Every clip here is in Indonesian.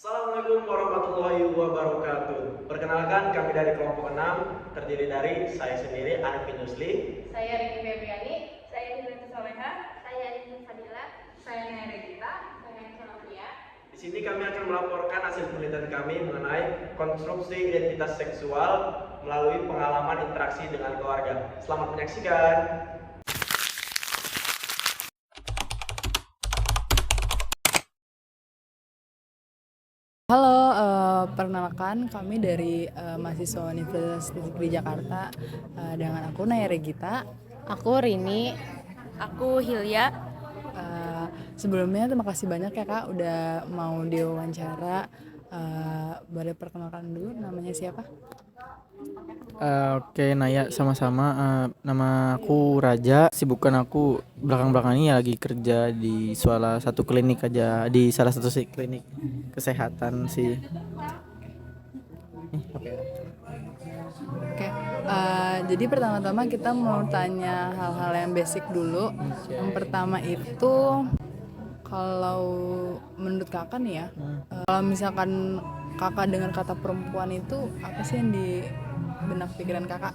Assalamualaikum warahmatullahi wabarakatuh. Perkenalkan, kami dari kelompok 6 terdiri dari saya sendiri Arifin Yusli, Saya Rini Febriani, Saya Hidayat Soleha, Saya Rini Fadila. saya Naya Regita. saya Sofia. di sini kami akan melaporkan hasil penelitian kami mengenai konstruksi identitas seksual melalui pengalaman interaksi dengan keluarga. Selamat menyaksikan. Halo, perkenalkan kami dari mahasiswa Universitas Negeri Jakarta dengan aku Naya Regita. Aku Rini. Aku Hilya. Sebelumnya terima kasih banyak ya Kak udah mau diwawancara. Boleh perkenalkan dulu namanya siapa? Oke Naya, sama-sama. Nama aku Raja. Sibukan aku belakang-belakang ini lagi kerja di salah satu klinik aja, di salah satu klinik kesehatan sih. Oke. Oke, jadi pertama-tama kita mau tanya hal-hal yang basic dulu. Yang pertama itu kalau menurut kakak nih ya, kalau misalkan kakak dengar kata perempuan itu apa sih yang di benak pikiran kakak?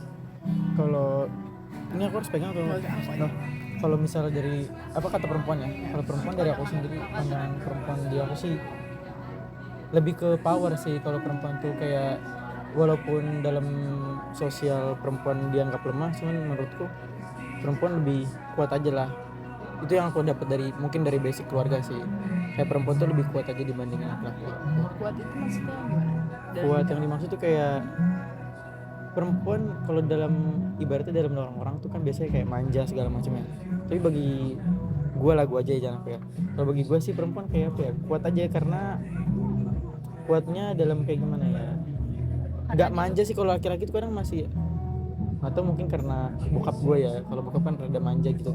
Kalau ini aku harus pegang atau? Apa? Kalau misalnya dari apa kata perempuan ya? Kalau perempuan dari aku sendiri, pandangan perempuan di aku sih lebih ke power sih. Kalau perempuan tuh kayak walaupun dalam sosial perempuan dianggap lemah, cuman menurutku perempuan lebih kuat aja lah. Itu yang aku dapat dari mungkin dari basic keluarga sih. Kayak perempuan tuh lebih kuat aja dibandingin laki-laki. Kuat itu maksudnya gimana? Kuat yang dimaksud tuh kayak perempuan kalau dalam ibaratnya dalam orang-orang tuh kan biasanya kayak manja segala macamnya. Tapi bagi gue lah, gue aja jangan apa ya. Kalau bagi gue sih perempuan kayak apa ya, kuat aja karena kuatnya dalam kayak gimana ya, nggak manja sih. Kalau laki-laki tuh kadang masih, atau mungkin karena bokap gue ya, kalau bokap kan rada manja gitu.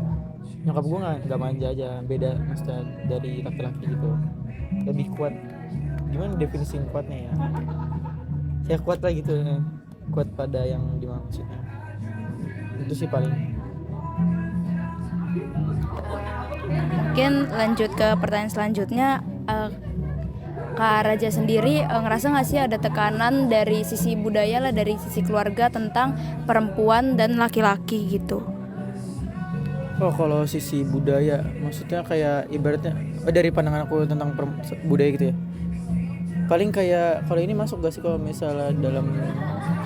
Nyokap gue nggak manja aja, beda maksudnya dari laki-laki gitu, lebih kuat. Gimana definisi kuatnya ya, saya kuat lah gitu, kuat pada yang dimaksudnya. Itu sih paling. Mungkin lanjut ke pertanyaan selanjutnya. Kak Raja sendiri ngerasa nggak sih ada tekanan dari sisi budaya lah, dari sisi keluarga tentang perempuan dan laki-laki gitu? Oh, kalau sisi budaya maksudnya kayak ibaratnya dari pandangan aku tentang budaya gitu ya. Paling kayak kalau ini masuk gak sih kalau misalnya dalam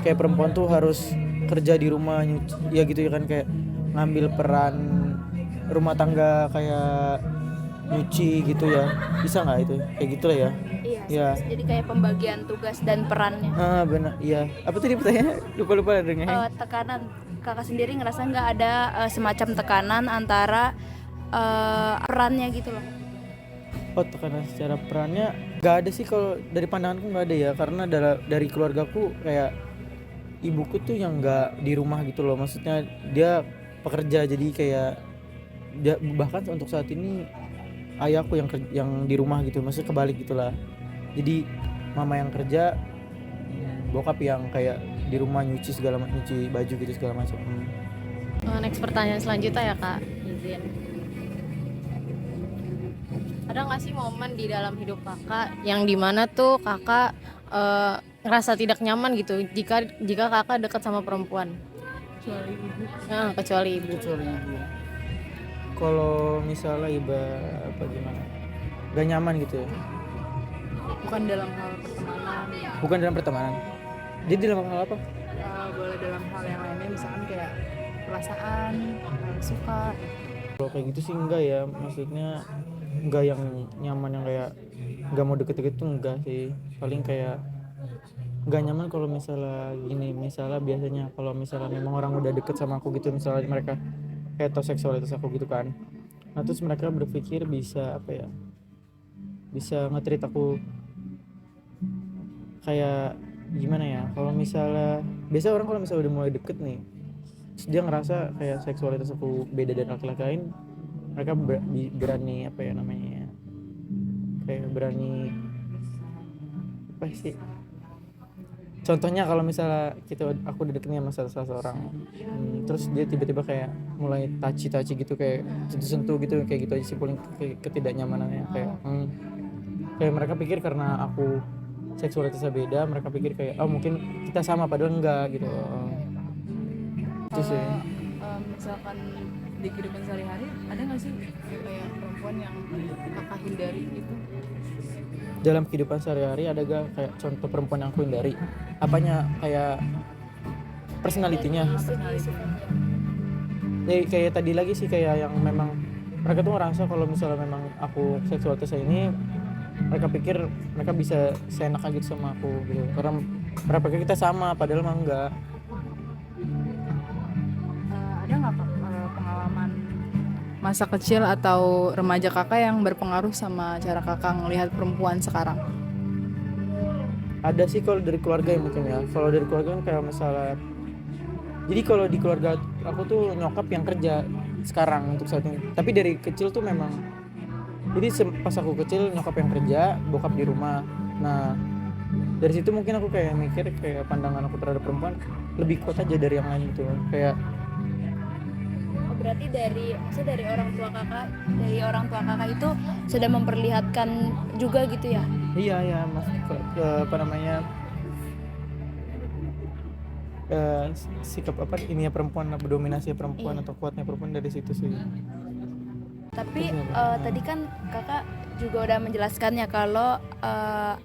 kayak perempuan tuh harus kerja di rumah ya gitu ya kan, kayak ngambil peran rumah tangga kayak nyuci gitu ya. Bisa nggak itu kayak gitulah ya? Iya. Jadi kayak pembagian tugas dan perannya. Benar, iya. Apa tadi pertanyaannya? Lupa dengar. Tekanan. Kakak sendiri ngerasa nggak ada semacam tekanan antara perannya gitu loh? Oh, tekanan secara perannya nggak ada sih, kalau dari pandanganku nggak ada ya, karena dari keluargaku kayak ibuku tuh yang nggak di rumah gitu loh, maksudnya dia pekerja, jadi kayak dia bahkan untuk saat ini ayahku yang di rumah gitu, maksudnya kebalik gitulah. Jadi mama yang kerja, bokap yang kayak di rumah nyuci baju gitu segala macam. Next pertanyaan selanjutnya ya Kak, izin. Ada nggak sih momen di dalam hidup kakak yang dimana tuh kakak ngerasa tidak nyaman gitu jika kakak dekat sama perempuan? Kecuali ibu. Kalau misalnya apa gimana? Gak nyaman gitu ya? Bukan dalam hal pertemanan. Bukan dalam pertemanan. Jadi dalam hal apa? Boleh dalam hal yang lainnya, misalkan kayak perasaan, suka. Kalau kayak gitu sih enggak ya, maksudnya enggak yang nyaman yang kayak enggak mau deket-deket tuh enggak sih. Paling kayak enggak nyaman kalau misalnya gini, misalnya biasanya kalau misalnya memang orang udah deket sama aku gitu, misalnya mereka heteroseksualitas aku gitu kan, nah terus mereka berpikir bisa apa ya, bisa nge-treat aku kayak gimana ya, kalau misalnya biasa orang kalau misalnya udah mulai deket nih, terus dia ngerasa kayak seksualitas aku beda dari laki-laki lain, mereka berani apa ya namanya, kayak berani apa sih, contohnya kalau misalnya aku udah deketnya sama salah seorang, terus dia tiba-tiba kayak mulai touchy gitu, kayak sentuh gitu, kayak gitu aja sih paling ketidaknyamanannya, kayak kayak mereka pikir karena aku seksualitasnya beda, mereka pikir kayak oh mungkin kita sama padahal enggak gitu. Itu sih. Misalkan di kehidupan sehari-hari ada nggak sih kayak perempuan yang kakak hindari gitu? Dalam kehidupan sehari-hari ada gak kayak contoh perempuan yang aku hindari? Apanya, kayak personalitinya? Kayak tadi lagi sih, kayak yang memang mereka tuh ngerasa kalau misalnya memang aku seksualitasnya ini, mereka pikir mereka bisa seenaknya gitu sama aku gitu, karena mereka pikir kita sama padahal mah enggak. Ada nggak Kak, pengalaman masa kecil atau remaja kakak yang berpengaruh sama cara kakak ngelihat perempuan sekarang? Ada sih kalau dari keluarga ya mungkin ya. Kalau dari keluarga kan kayak masalah, jadi kalau di keluarga aku tuh nyokap yang kerja sekarang untuk saat ini, tapi dari kecil tuh memang, jadi pas aku kecil nyokap yang kerja, bokap di rumah. Nah dari situ mungkin aku kayak mikir kayak pandangan aku terhadap perempuan lebih kuat aja dari yang lain gitu. Kayak Berarti dari orang tua kakak itu sudah memperlihatkan juga gitu ya? iya mas, apa namanya, sikap apa ini ya perempuan, dominasi perempuan atau kuatnya perempuan dari situ sih. Tapi tadi kan kakak juga udah menjelaskannya kalau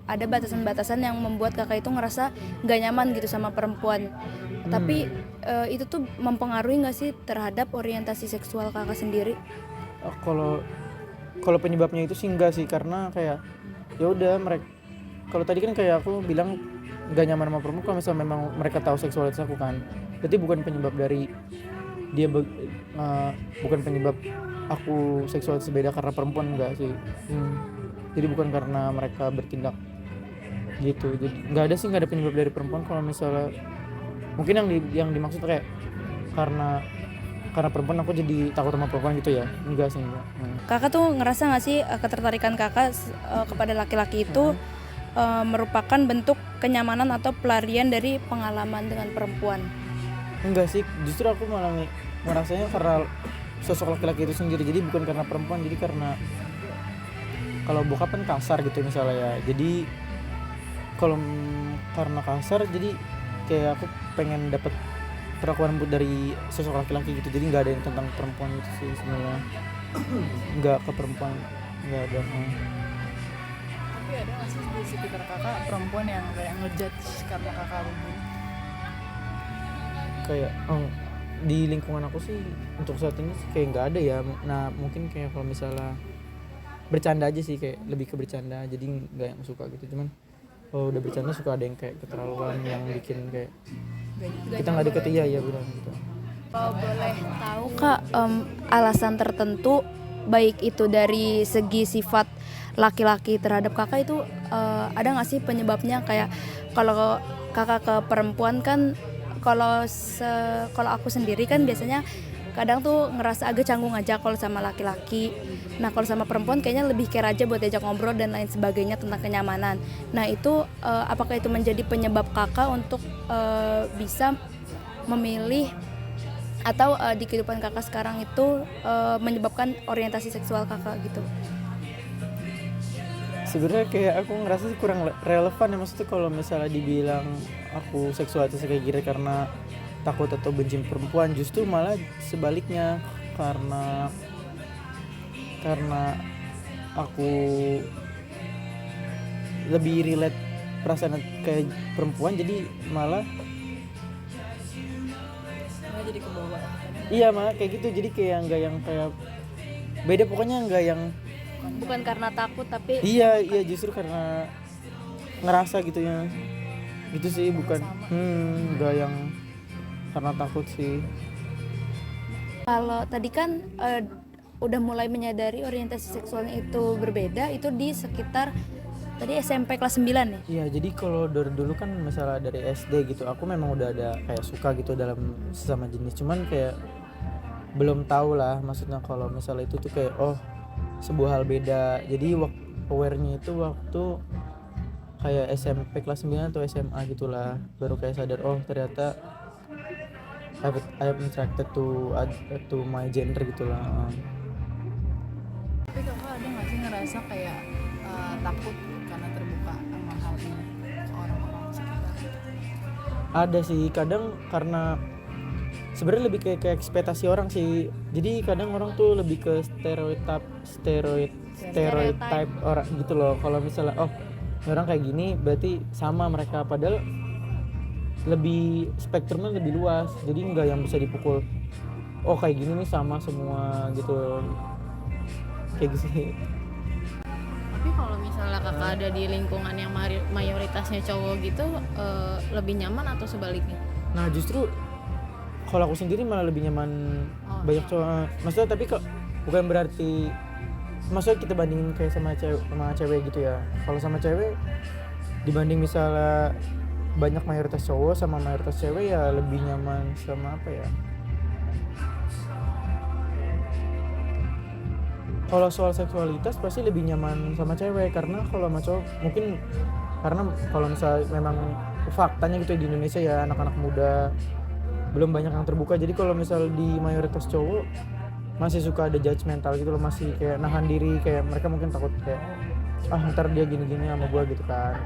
ada batasan-batasan yang membuat kakak itu ngerasa nggak nyaman gitu sama perempuan. Tapi itu tuh mempengaruhi nggak sih terhadap orientasi seksual kakak sendiri? Kalau penyebabnya itu sih enggak sih, karena kayak ya udah mereka, kalau tadi kan kayak aku bilang nggak nyaman sama perempuan kalau misalnya memang mereka tahu seksualitas aku kan, berarti bukan penyebab dari dia bukan penyebab aku seksualitas beda karena perempuan, enggak sih. Jadi bukan karena mereka bertindak gitu, jadi nggak ada penyebab dari perempuan. Kalau misalnya mungkin yang dimaksud kayak karena perempuan aku jadi takut sama perempuan gitu ya, enggak sih, enggak. Kakak tuh ngerasa nggak sih ketertarikan kakak kepada laki-laki itu merupakan bentuk kenyamanan atau pelarian dari pengalaman dengan perempuan? Enggak sih, justru aku malah ngerasanya karena sosok laki-laki itu sendiri, jadi bukan karena perempuan. Jadi karena kalau bokap kan kasar gitu misalnya ya, jadi kalau karena kasar jadi kayak aku pengen dapat perlakuan lembut dari sosok laki-laki gitu. Jadi nggak ada yang tentang perempuan gitu sih sebenarnya, nggak ke perempuan, nggak ada. Tapi ada nggak sih di sekitar kakak perempuan yang kayak ngejudge karena kakak lembut? Kayak di lingkungan aku sih untuk saat ini sih kayak nggak ada ya. Nah mungkin kayak kalau misalnya bercanda aja sih, kayak lebih ke bercanda, jadi nggak yang suka gitu. Cuman kalau udah bercanda suka ada yang kayak keterlaluan yang bikin kayak kita nggak deket, iya bilang gitu. Kalau boleh tahu kak, alasan tertentu baik itu dari segi sifat laki-laki terhadap kakak itu ada nggak sih penyebabnya? Kayak kalau kakak ke perempuan kan, kalau aku sendiri kan biasanya kadang tuh ngerasa agak canggung aja kalau sama laki-laki. Nah kalau sama perempuan kayaknya lebih care aja buat diajak ngobrol dan lain sebagainya tentang kenyamanan. Nah itu apakah itu menjadi penyebab kakak untuk bisa memilih atau di kehidupan kakak sekarang itu menyebabkan orientasi seksual kakak gitu? Sebenarnya kayak aku ngerasa sih kurang relevan ya, maksudnya kalau misalnya dibilang aku seksualitas kayak gini karena takut atau benci perempuan, justru malah sebaliknya, karena aku lebih relate perasaan kayak perempuan, jadi malah Jadi kebawa. iya malah kayak gitu. Jadi kayak nggak yang kayak beda, pokoknya nggak yang Bukan karena takut tapi iya justru karena ngerasa gitu ya, gitu sih, bukan nggak yang karena takut sih. kalau tadi kan udah mulai menyadari orientasi seksualnya itu berbeda itu di sekitar tadi SMP kelas 9 ya? Iya, jadi kalau dari dulu kan misalnya dari SD gitu, aku memang udah ada kayak suka gitu dalam sesama jenis, cuman kayak belum tahu lah maksudnya kalau misalnya itu tuh kayak sebuah hal beda. Jadi aware-nya itu waktu kayak SMP kelas 9 atau SMA gitulah, baru kayak sadar ternyata I'm attracted to my gender gitulah. Tapi kakak ada nggak sih ngerasa kayak takut Ada sih kadang karena sebenarnya lebih kayak ke ekspektasi orang sih. Jadi kadang orang tuh lebih ke stereotype orang gitu loh. Kalau misalnya oh ini orang kayak gini berarti sama mereka, padahal lebih spektrumnya lebih luas. Jadi nggak yang bisa dipukul. Oh kayak gini nih sama semua gitu. Kayak gitu sih. Tapi kalau misalnya kakak ada di lingkungan yang mayoritasnya cowok gitu, lebih nyaman atau sebaliknya? Nah justru kalau aku sendiri malah lebih nyaman banyak cowok. Maksudnya tapi kok bukan berarti maksudnya kita bandingin kayak sama cewek gitu ya. Kalau sama cewek dibanding misalnya banyak mayoritas cowok sama mayoritas cewek ya lebih nyaman sama apa ya? Kalau soal seksualitas pasti lebih nyaman sama cewek, karena kalau sama cowok mungkin karena kalau misalnya memang faktanya gitu di Indonesia ya anak-anak muda belum banyak yang terbuka. Jadi kalau misal di mayoritas cowok masih suka ada judgmental gitu loh, masih kayak nahan diri, kayak mereka mungkin takut kayak ntar dia gini-gini sama gua gitu kan.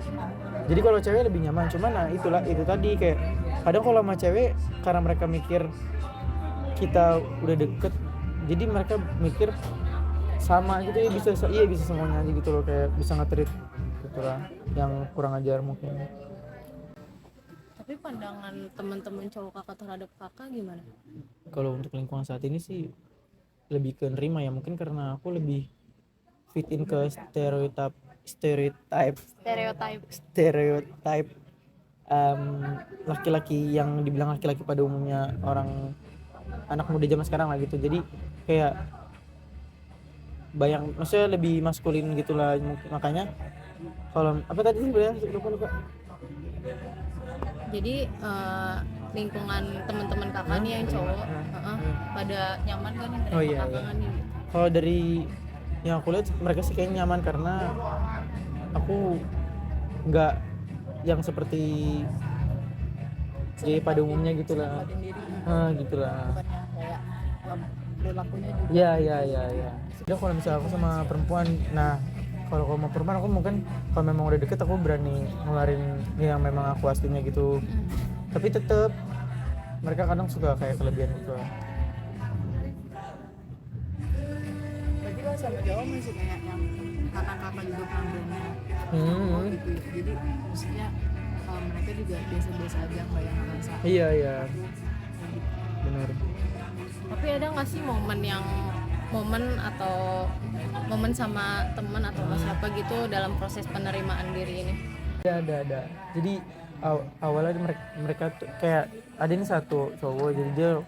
Jadi kalau cewek lebih nyaman, cuman nah itulah itu tadi kayak kadang kalau sama cewek karena mereka mikir kita udah deket, jadi mereka mikir sama gitu ya, bisa semuanya aja gitu loh, kayak bisa nge-treat gitu lah yang kurang ajar mungkin. Tapi pandangan teman-teman cowok kakak terhadap kakak gimana? Kalau untuk lingkungan saat ini sih lebih ke nerima ya, mungkin karena aku lebih fit in ke stereotype laki-laki yang dibilang laki-laki pada umumnya orang anak muda zaman sekarang lah gitu. Jadi kayak maksudnya lebih maskulin gitulah, makanya kalau apa tadi sih lupa. Jadi lingkungan teman-teman kakak nih yang cowok pada nyaman kan yang dari kakak nih? Kalau dari yang aku lihat mereka sih kayaknya nyaman, karena aku nggak yang seperti gay pada umumnya gitulah. Gitulah. Kayak perilakunya juga. Ya. Jadi kalau misalnya aku sama perempuan, nah kalau sama perempuan aku mungkin kalau memang udah deket aku berani ngeluarin yang memang aku aslinya gitu. Tapi tetep mereka kadang suka kayak kelebihan gitu. Berarti kalau sama cowok masih kayak yang kakak-kakak juga pernah berani gitu. Jadi maksudnya mereka juga biasa-biasa aja kayak yang merasa. Iya. Benar. Tapi ada nggak sih momen sama teman atau sama siapa gitu dalam proses penerimaan diri ini? Ya, ada. Jadi awalnya mereka tuh kayak ada ini satu cowok, jadi dia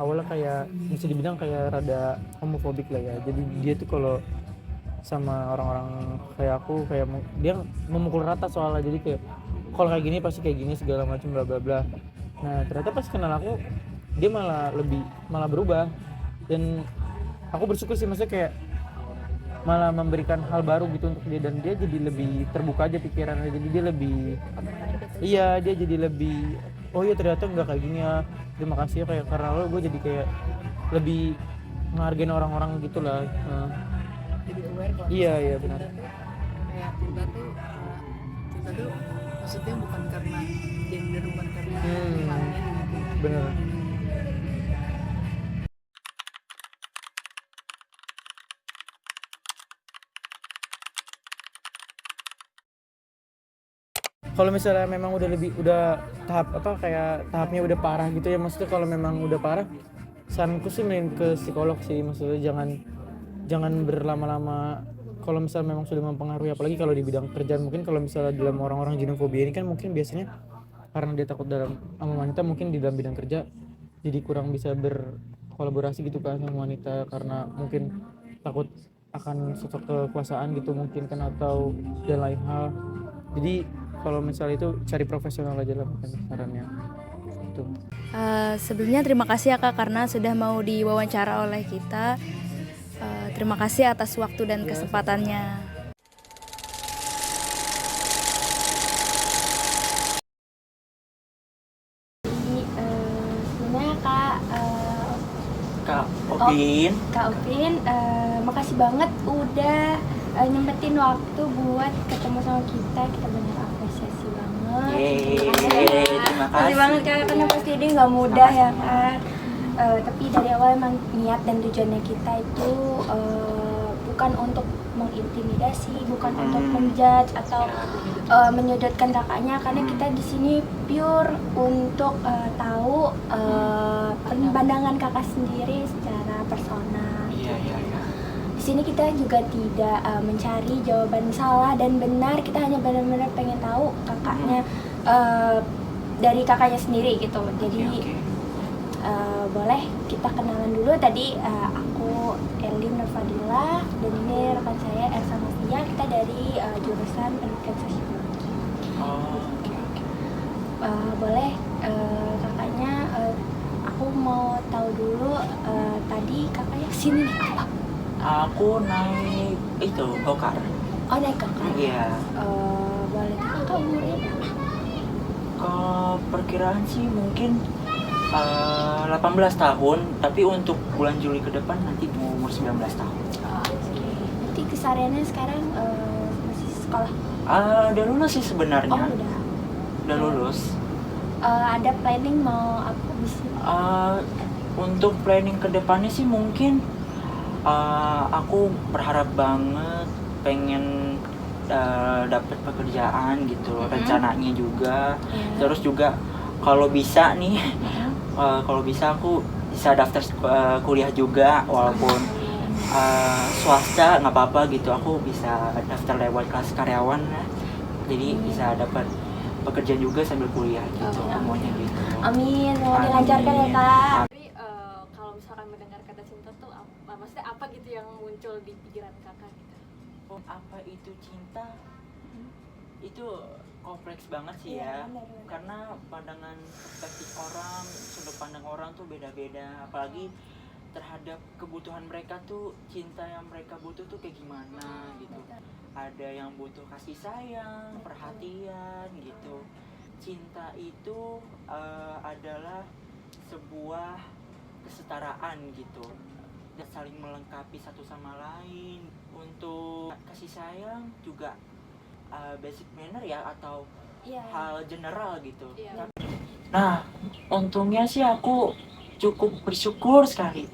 awalnya kayak bisa dibilang kayak rada homofobik lah ya. Jadi dia tuh kalau sama orang-orang kayak aku kayak dia memukul rata soalnya, jadi kayak kalau kayak gini pasti kayak gini segala macam bla bla bla. Nah ternyata pas kenal aku dia malah berubah, dan aku bersyukur sih, maksudnya kayak malah memberikan hal baru gitu untuk dia, dan dia jadi lebih terbuka aja pikirannya. Jadi dia lebih oh iya ternyata nggak kayak gini ya, terima kasih ya kayak karena lo gue jadi kayak lebih menghargain orang-orang gitulah. Jadi aware kalau Iya benar. kayak kita tuh maksudnya bukan karena gender, bukan karena pilihannya gitu. Benar. Kalau misalnya memang udah tahapnya udah parah gitu ya, maksudnya kalau memang udah parah saranku sih main ke psikolog sih, maksudnya jangan berlama-lama kalau misalnya memang sudah mempengaruhi, apalagi kalau di bidang kerjaan. Mungkin kalau misalnya dalam orang-orang xenofobia ini kan mungkin biasanya karena dia takut dalam sama wanita, mungkin di dalam bidang kerja jadi kurang bisa berkolaborasi gitu kan sama wanita, karena mungkin takut akan sosok kekuasaan gitu mungkin kan, atau dan lain hal. Jadi kalau misalnya itu cari profesional aja lah mungkin sarannya itu. Sebelumnya terima kasih ya Kak karena sudah mau diwawancara oleh kita. Terima kasih atas waktu dan kesempatannya. Sebenarnya Kak Opin, makasih banget udah nyempetin waktu buat ketemu sama kita banyak apresiasi banget. banget. Terima Makasih kasih. banget Kak, karena pasti ini nggak mudah ya Kak. Tapi dari awal emang niat dan tujuannya kita itu bukan untuk mengintimidasi, bukan untuk menjudge atau menyudutkan kakaknya, karena kita di sini pure untuk tahu pandangan kakak sendiri secara personal. Iya. Di sini kita juga tidak mencari jawaban salah dan benar, kita hanya benar-benar pengen tahu kakaknya dari kakaknya sendiri gitu. Jadi boleh kita kenalan dulu. Tadi aku Elin Nurfadila dan ini rekan saya Elsa Novia, kita dari jurusan pendidikan sosiologi. Oke. Boleh kakaknya, aku mau tahu dulu tadi kakaknya kesini nih apa? Aku naik itu gokar. Oh naik kakak. Iya. Boleh kakak umurnya berapa? Ke perkiraan sih mungkin 18 tahun, tapi untuk bulan Juli ke depan nanti mau umur 19 tahun. Oke. Berarti kesehariannya sekarang masih sekolah? Udah lulus sih sebenarnya. Oh Udah lulus. Ada planning mau apa di sini? Untuk planning ke depannya sih mungkin aku berharap banget pengen dapat pekerjaan gitu, rencananya juga. Terus juga kalau bisa nih, kalau bisa aku bisa daftar kuliah juga, walaupun swasta nggak apa-apa gitu. Aku bisa daftar lewat kelas karyawan, jadi bisa dapat pekerjaan juga sambil kuliah gitu. Maunya gitu. Amin, mau dilancarkan ya kak. Tapi kalau misalkan mendengar kata cinta tuh maksudnya apa gitu yang muncul di pikiran kakak gitu? Apa itu cinta? Itu kompleks banget sih Iya, ya. benar. Karena pandangan perspektif orang, sudut pandang orang tuh beda-beda. Apalagi terhadap kebutuhan mereka tuh, cinta yang mereka butuh tuh kayak gimana gitu. Ada yang butuh kasih sayang, perhatian gitu. Cinta itu adalah sebuah kesetaraan gitu, dan saling melengkapi satu sama lain. Untuk kasih sayang juga basic manner ya, atau Iya. hal general gitu. Iya. Nah, untungnya sih aku cukup bersyukur sekali.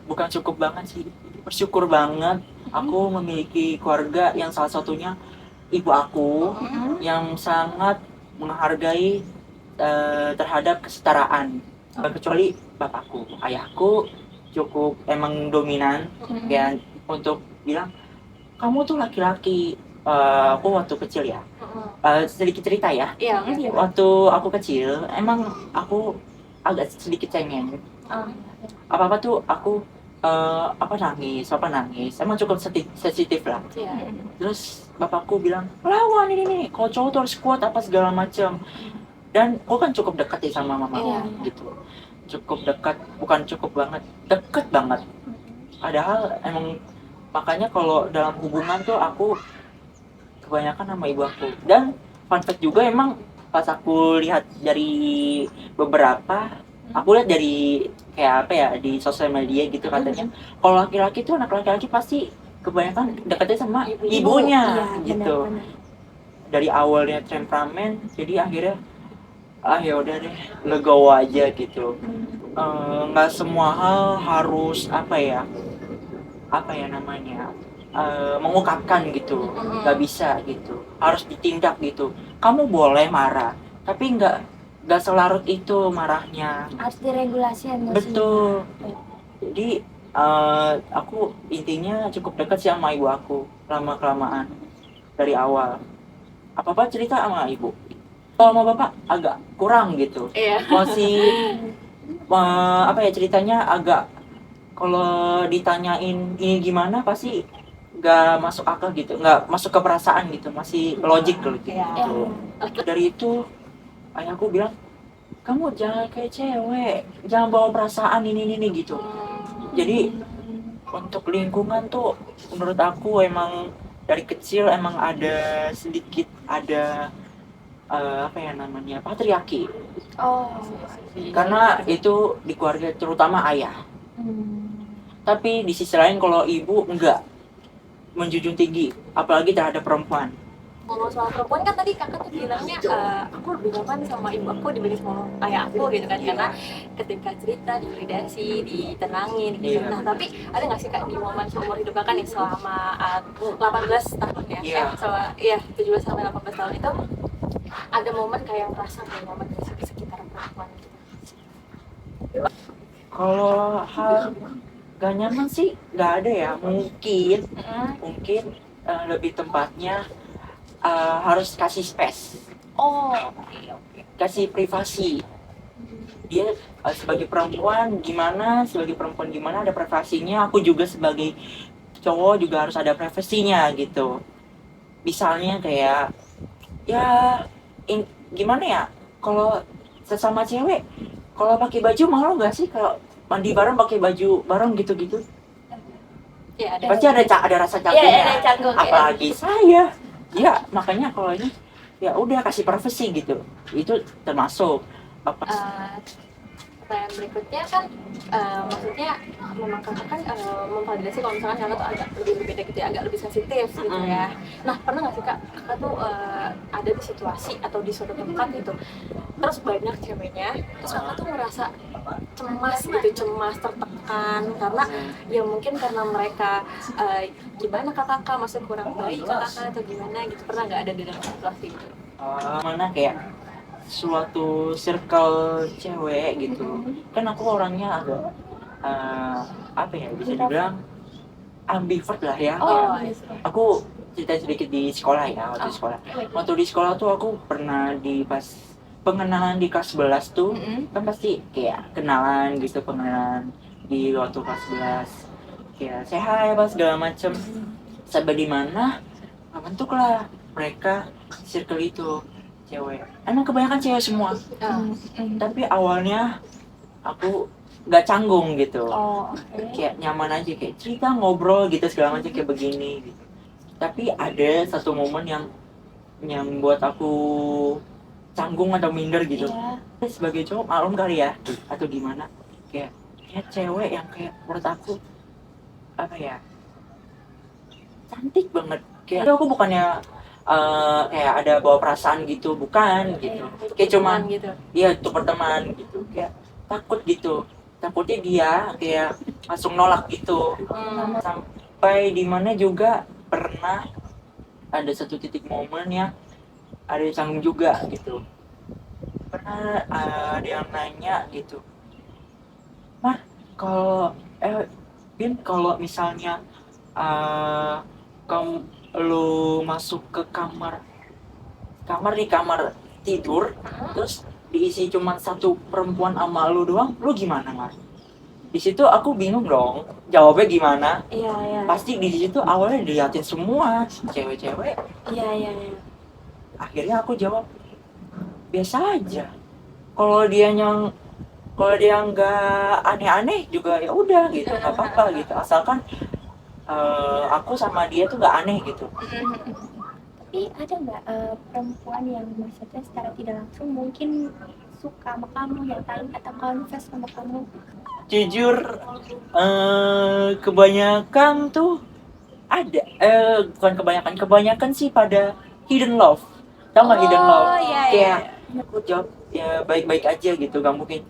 Bukan cukup banget sih, bersyukur banget aku memiliki keluarga yang salah satunya ibu aku yang sangat menghargai terhadap kesetaraan. Kecuali bapakku, ayahku cukup emang dominan ya, untuk bilang kamu tuh laki-laki. Aku waktu kecil ya, sedikit cerita ya. Iya. Waktu aku kecil emang aku agak sedikit cengeng. Apa-apa tuh aku nangis, emang cukup sensitif lah. Iya. Terus bapakku bilang, lawan ini, kalau cowok tuh harus kuat apa segala macam. Dan aku kan cukup dekat ya sama mama gitu, cukup dekat, bukan cukup banget, deket banget. Padahal emang makanya kalau dalam hubungan tuh aku kebanyakan sama ibu aku. Dan fun fact juga, emang pas aku lihat dari beberapa, aku lihat dari kayak apa ya, di sosial media gitu, katanya kalau laki-laki tuh, anak laki-laki pasti kebanyakan dekatnya sama ibunya gitu. Benar. Dari awalnya temperamen, jadi akhirnya ya udah deh, legowo aja gitu. Nggak semua hal harus apa ya namanya, mengungkapkan gitu, nggak bisa gitu, harus ditindak gitu. Kamu boleh marah, tapi nggak selarut itu marahnya. Harus diregulasi emosinya. Betul. Jadi aku intinya cukup dekat sih sama ibu aku, lama kelamaan dari awal. Apa cerita sama ibu. Kalau sama bapak agak kurang gitu. Iya. Masih ceritanya agak, kalau ditanyain ini gimana pasti nggak masuk akal gitu, nggak masuk ke perasaan gitu, masih logik gitu. Dari itu ayahku bilang, kamu jangan kayak cewek, jangan bawa perasaan ini gitu. Jadi untuk lingkungan tuh menurut aku emang dari kecil emang ada sedikit patriarki. Karena itu di keluarga, terutama ayah. Tapi di sisi lain kalau ibu enggak menjunjung tinggi, apalagi terhadap perempuan. ngomong soal perempuan kan tadi kakak tuh bilangnya aku lebih nyaman sama ibu aku dibanding sama ayah aku gitu kan, karena ketika cerita divalidasi, ditenangin gitu. Nah tapi ada nggak sih kak di momen seumur hidup kakak nih selama 18 tahun ya, selama 17 sampai 18 tahun itu ada momen kayak merasa kayak momen di sekitar perempuan gitu? Kalau hal gak nyaman sih nggak ada ya, mungkin lebih tepatnya harus kasih space, kasih privasi. Dia sebagai perempuan gimana ada privasinya, aku juga sebagai cowok juga harus ada privasinya gitu. Misalnya kayak gimana ya, kalau sesama cewek kalau pakai baju malu nggak sih kalau mandi bareng pakai baju bareng gitu-gitu? Ya, Pasti ada rasa canggungnya. Apalagi saya. Ya, makanya kalau ini ya udah kasih privasi gitu. Itu termasuk pertanyaan berikutnya kan maksudnya memang kakak kan memvalidasi kalau misalkan kakak tuh agak lebih berbeda gitu ya, agak lebih sensitif gitu ya. Nah pernah nggak sih kakak tuh ada di situasi atau di suatu tempat gitu, terus banyak ceweknya, terus kakak tuh ngerasa cemas gitu, tertekan karena ya mungkin karena mereka gimana kakak, maksudnya kurang baik kakak atau gimana gitu, pernah nggak ada di dalam situasi itu? mana kayak suatu circle cewek gitu. Kan aku orangnya agak bisa dibilang ambivert lah ya. Aku cerita sedikit di sekolah ya, waktu di sekolah tuh aku pernah di pas pengenalan di kelas 11 tuh kan pasti kayak kenalan gitu, pengenalan di waktu kelas 11 kayak say hi apa segala macem. Sampai di mana bentuklah mereka circle itu cewek, emang kebanyakan cewek semua. Tapi awalnya aku nggak canggung gitu, kayak nyaman aja, kayak cerita ngobrol gitu segala macam kayak begini gitu. Tapi ada satu momen yang buat aku canggung atau minder gitu. Sebagai cowok maklum kali ya atau gimana, kayak cewek yang kayak menurut aku cantik banget. Kayak aku bukannya kayak ada bawa perasaan gitu, bukan gitu, kayak cuman gitu ya untuk berteman gitu, kayak takutnya dia kayak langsung nolak gitu. Sampai di mana juga pernah ada satu titik momen yang ada yang canggung juga gitu. Pernah ada yang nanya gitu, Mah kalau Bin, kalau misalnya kamu lu masuk ke kamar tidur, terus diisi cuma satu perempuan sama lu doang, lu gimana, Mas? Di situ aku bingung dong jawabnya gimana. Pasti di situ awalnya diliatin semua cewek-cewek. Akhirnya aku jawab biasa aja. Kalau dia nggak aneh-aneh juga ya udah gitu, nggak apa-apa gitu, asalkan aku sama dia tuh nggak aneh gitu. Tapi ada nggak perempuan yang maksudnya secara tidak langsung mungkin suka sama kamu, nyatain atau confess sama kamu? Jujur kebanyakan tuh ada, bukan kebanyakan sih pada hidden love. Tau nggak hidden love? Kayak aku jawab ya baik-baik aja gitu, gak mungkin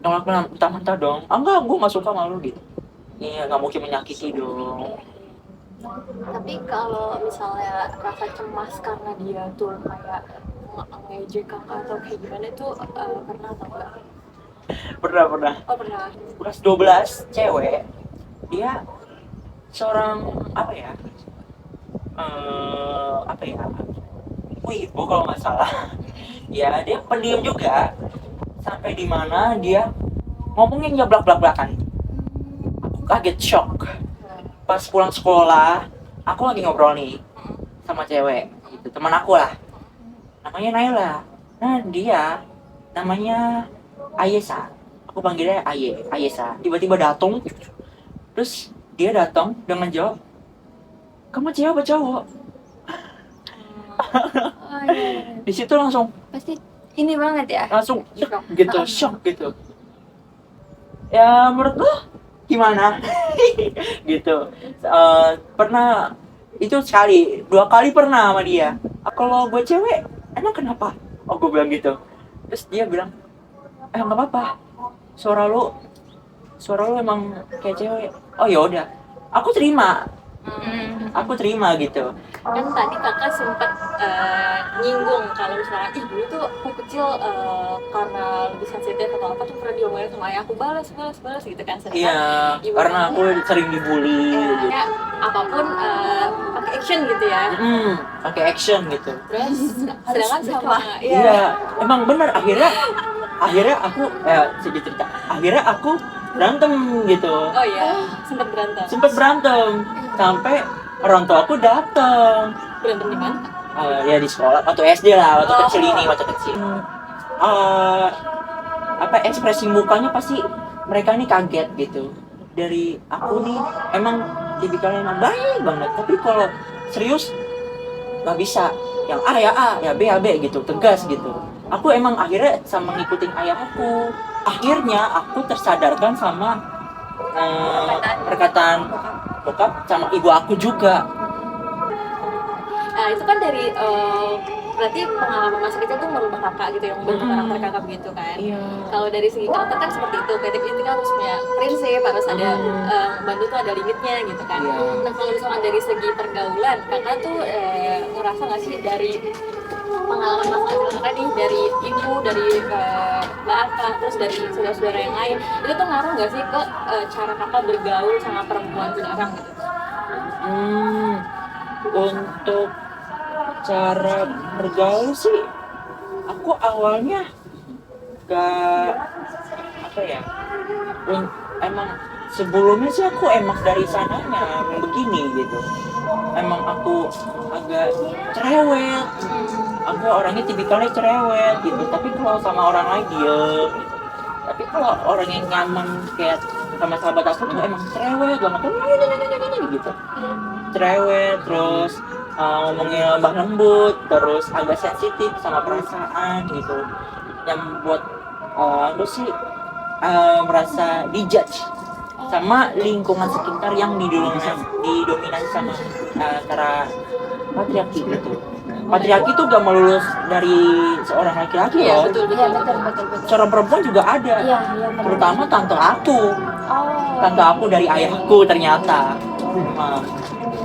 nolak mentah-mentah dong. Enggak, gue nggak suka sama lu gitu. Iya, nggak mungkin menyakiti dong. Tapi kalau misalnya rasa cemas karena dia tuh kayak ngejek kakak atau kayak gimana itu pernah atau enggak? Pernah. Pernah. Kelas 12 cewek, dia seorang wibu kalau nggak salah. Ya dia pendiam juga, sampai di mana dia ngomongnya nyablak-belak-belakan. Aku kaget, shock. Pas pulang sekolah, aku lagi ngobrol nih sama cewek gitu, teman aku lah, namanya Naila. Nah dia namanya Ayesa, aku panggilnya Ayesa. Tiba-tiba datang, terus dia datang dengan jawab, kamu cewek apa cowok? Di situ langsung Pasti ini banget ya. langsung gitu, shock gitu. Ya menurut lo gimana? Gitu. Pernah itu sekali, 2 kali pernah sama dia. Kalau gue cewek emang kenapa? Oh gue bilang gitu. Terus dia bilang nggak apa-apa, suara lu emang kayak cewek. Oh ya udah, aku terima gitu. Kan tadi kakak sempat nyinggung kalau misalnya dulu tuh aku kecil karena lebih sensitif atau apa tuh pernah diomongin sama ayah aku balas gitu kan. Sedangkan Iya, ibu karena kamu, aku sering dibully gitu. ya, apapun pakai action gitu ya. Pakai action gitu. Terus sedangkan sama Iya, emang bener akhirnya aku sedikit cerita. Akhirnya aku berantem gitu. Oh iya, sempat berantem. Sampai orang tua aku datang. Berantem di mana? Ya di sekolah, waktu SD lah, waktu kecil. Ekspresi mukanya pasti mereka nih kaget gitu. Dari aku nih emang tipikalnya emang baik banget, tapi kalau serius nggak bisa. Yang A ya A, ya B ya B gitu, tegas gitu. Aku emang akhirnya sama ngikutin ayah aku. Akhirnya aku tersadarkan sama perkataan bokap sama ibu aku juga. Nah itu kan dari berarti pengalaman masa kecil tuh merubah kakak gitu, yang membentuk karakter kakak gitu kan. Kalau dari segi karakter kan seperti itu, kritik kan harus punya prinsip, harus ada bantu tuh ada limitnya gitu kan. Nah kalau misalkan dari segi pergaulan, kakak tuh ngerasa nggak sih dari pengalaman masa kecil kakak nih, dari ibu, dari mbak Aka, terus dari saudara-saudara yang lain, itu tuh ngaruh nggak sih ke cara kakak bergaul sama perempuan sekarang gitu? Untuk cara bergaul sih, aku awalnya gak emang sebelumnya sih aku emang dari sananya begini gitu. Emang aku agak cerewet, aku orangnya tipikalnya cerewet gitu. Tapi kalau sama orang lain diem gitu. Tapi kalau orang yang nyaman kayak sama sahabat aku tuh emang cerewet banget gitu. Cerewet, terus ngomongnya lembah lembut, terus agak sensitif sama perasaan gitu, yang buat aku sih merasa dijudge sama lingkungan sekitar yang didominasi sama cara patriarki gitu. Patriarki itu gak melulu dari seorang laki-laki loh. Betul. Seorang perempuan juga ada, terutama tante aku dari ayahku ternyata.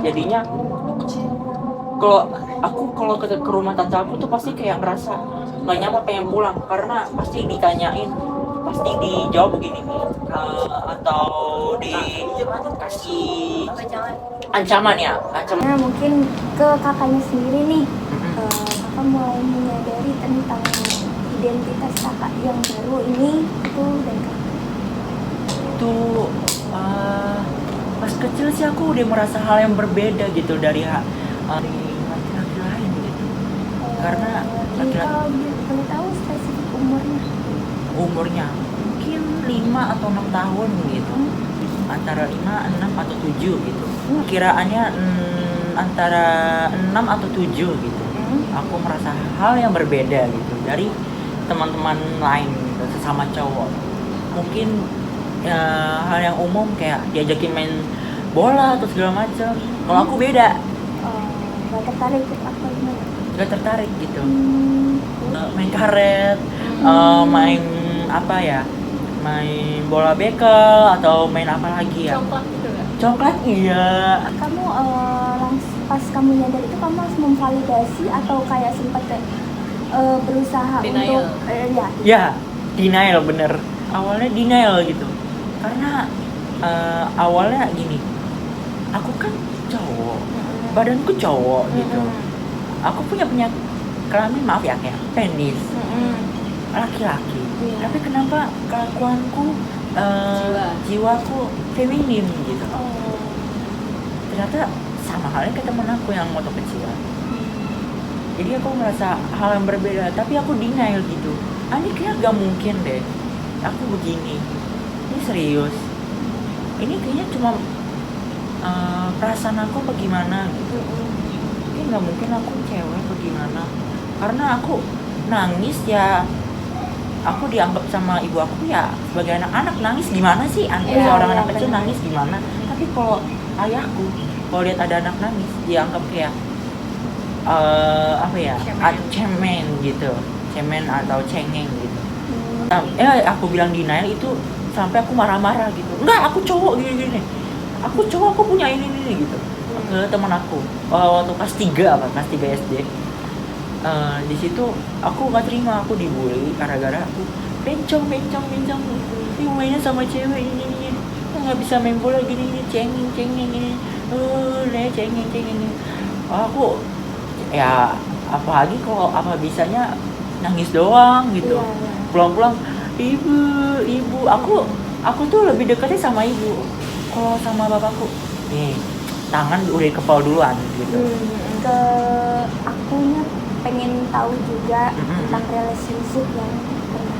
Jadinya kalau ke rumah tante aku tuh pasti kayak ngerasa nggak nyaman, pengen pulang karena pasti ditanyain, pasti dijawab begini atau dikasih ancaman. Nah mungkin ke kakaknya sendiri nih, kakak mulai menyadari tentang identitas kakak yang baru ini itu dan kakak. Itu pas kecil sih aku udah merasa hal yang berbeda gitu dari laki-laki lain gitu. Karena laki-laki boleh tahu spesifik umurnya mungkin 5 atau 6 tahun gitu. Antara 5, 6 atau 7 gitu. Kiraannya antara 6 atau 7 gitu. Aku merasa hal yang berbeda gitu dari teman-teman lain gitu, sesama cowok. Mungkin hal yang umum kayak diajakin main bola atau segala macam. Kalau aku beda. Gak tertarik apa gimana? Gak tertarik gitu. Main karet, main main bola bekel atau main apa lagi ya? Coklat gitu gak? Coklat iya. Kamu pas kamu nyadar itu kamu harus memvalidasi atau kayak sempet berusaha Denial. untuk Ya, denial bener. Awalnya denial gitu. Karena awalnya gini, aku kan cowok, badanku cowok gitu. Aku punya kelamin, maaf ya, kayak penis, laki-laki. Tapi kenapa kelakuanku, jiwaku feminim gitu. Ternyata sama halnya kayak temen aku yang waktu kecil. Jadi aku merasa hal yang berbeda, tapi aku denial gitu. Ini kayak gak mungkin deh, aku begini. Ini serius. Ini kayaknya cuma perasaan aku bagaimana gitu. Ini gak mungkin aku cewek bagaimana. Karena aku nangis ya, aku dianggap sama ibu aku ya sebagai anak-anak. Nangis gimana sih? Seorang anak kecil nangis gimana? Tapi kalau ayahku, kalau lihat ada anak nangis, dianggap kayak apa ya, cemen gitu, cemen atau cengeng gitu. Aku bilang denial itu sampai aku marah-marah gitu. Enggak, aku cowok gini-gini. Aku cowok, aku punya ini gitu. Ke teman aku waktu kelas 3 SD. Di situ aku nggak terima, aku dibully gara-gara aku bencong ini mainnya sama cewek ini nggak bisa main bola gini cengeng ini cengeng ini. Aku ya apalagi kalau apa bisanya nangis doang gitu. Pulang-pulang ibu aku tuh lebih dekatnya sama ibu. Kalau sama bapakku nih tangan udah kepal duluan gitu. Ke akunya pengen tahu juga tentang relationship yang pernah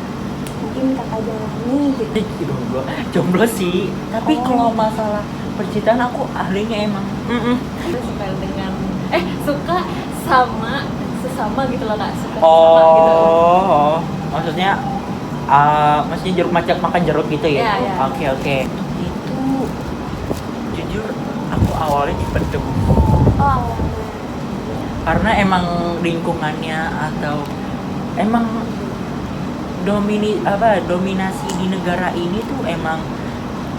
mungkin kakak jalani gitu. Jomblo sih, tapi kalau masalah percintaan aku ahlinya emang. Suka dengan suka sama sesama gitu loh kak, suka sama gitu. Maksudnya jeruk makan jeruk gitu ya? Iya. Oke. Itu jujur aku awalnya dipendem. Karena emang lingkungannya atau emang dominasi di negara ini tuh emang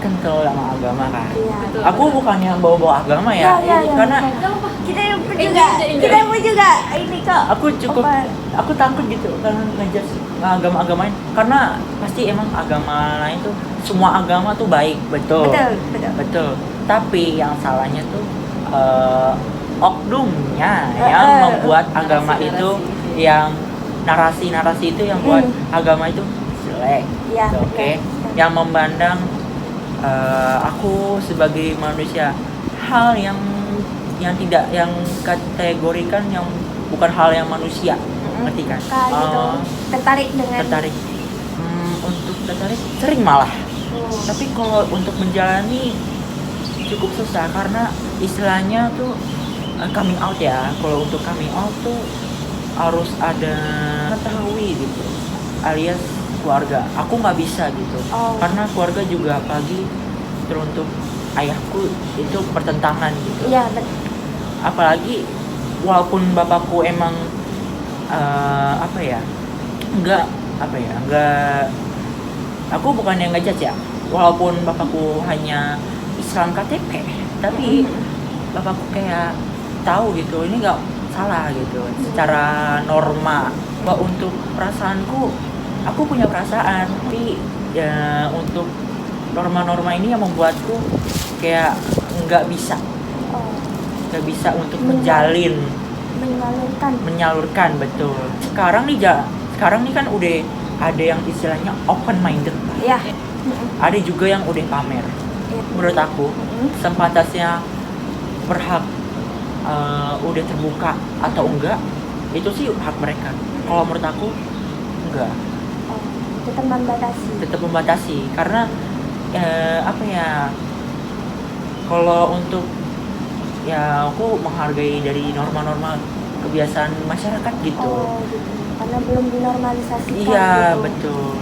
kental sama agama kan. Betul, Aku bukannya bawa agama ya, karena Kita yang juga ini kok. aku takut gitu karena ngejudge agama-agamain, karena pasti emang agama lain tuh semua agama tuh baik, betul. Tapi yang salahnya tuh oknumnya yang membuat agama itu yang narasi itu yang buat agama itu jelek, oke? Yang memandang aku sebagai manusia hal yang tidak yang kategorikan yang bukan hal yang manusia, ngerti kan? Tertarik Untuk tertarik sering malah. Tapi kalau untuk menjalani cukup susah karena istilahnya tuh coming out ya. Kalau untuk coming out tuh harus ada mengetahui gitu, alias keluarga. Aku nggak bisa gitu, karena keluarga juga apalagi teruntuk ayahku itu pertentangan gitu. Iya, betul. Apalagi walaupun bapakku emang enggak aku bukan yang ngejudge ya, walaupun bapakku hanya Islam KTP, tapi bapakku kayak tahu gitu ini nggak salah gitu secara norma. Untuk perasaanku, aku punya perasaan, tapi ya untuk norma-norma ini yang membuatku kayak nggak bisa untuk menyalurkan, betul. Sekarang nih kan udah ada yang istilahnya open minded. Iya. Ada juga yang udah pamer. Menurut aku sempatasnya berhak udah terbuka atau enggak itu sih hak mereka. Kalau menurut aku enggak. Tetap membatasi karena kalau untuk ya aku menghargai dari norma-norma kebiasaan masyarakat gitu. Karena belum dinormalisasikan. Iya, gitu. betul.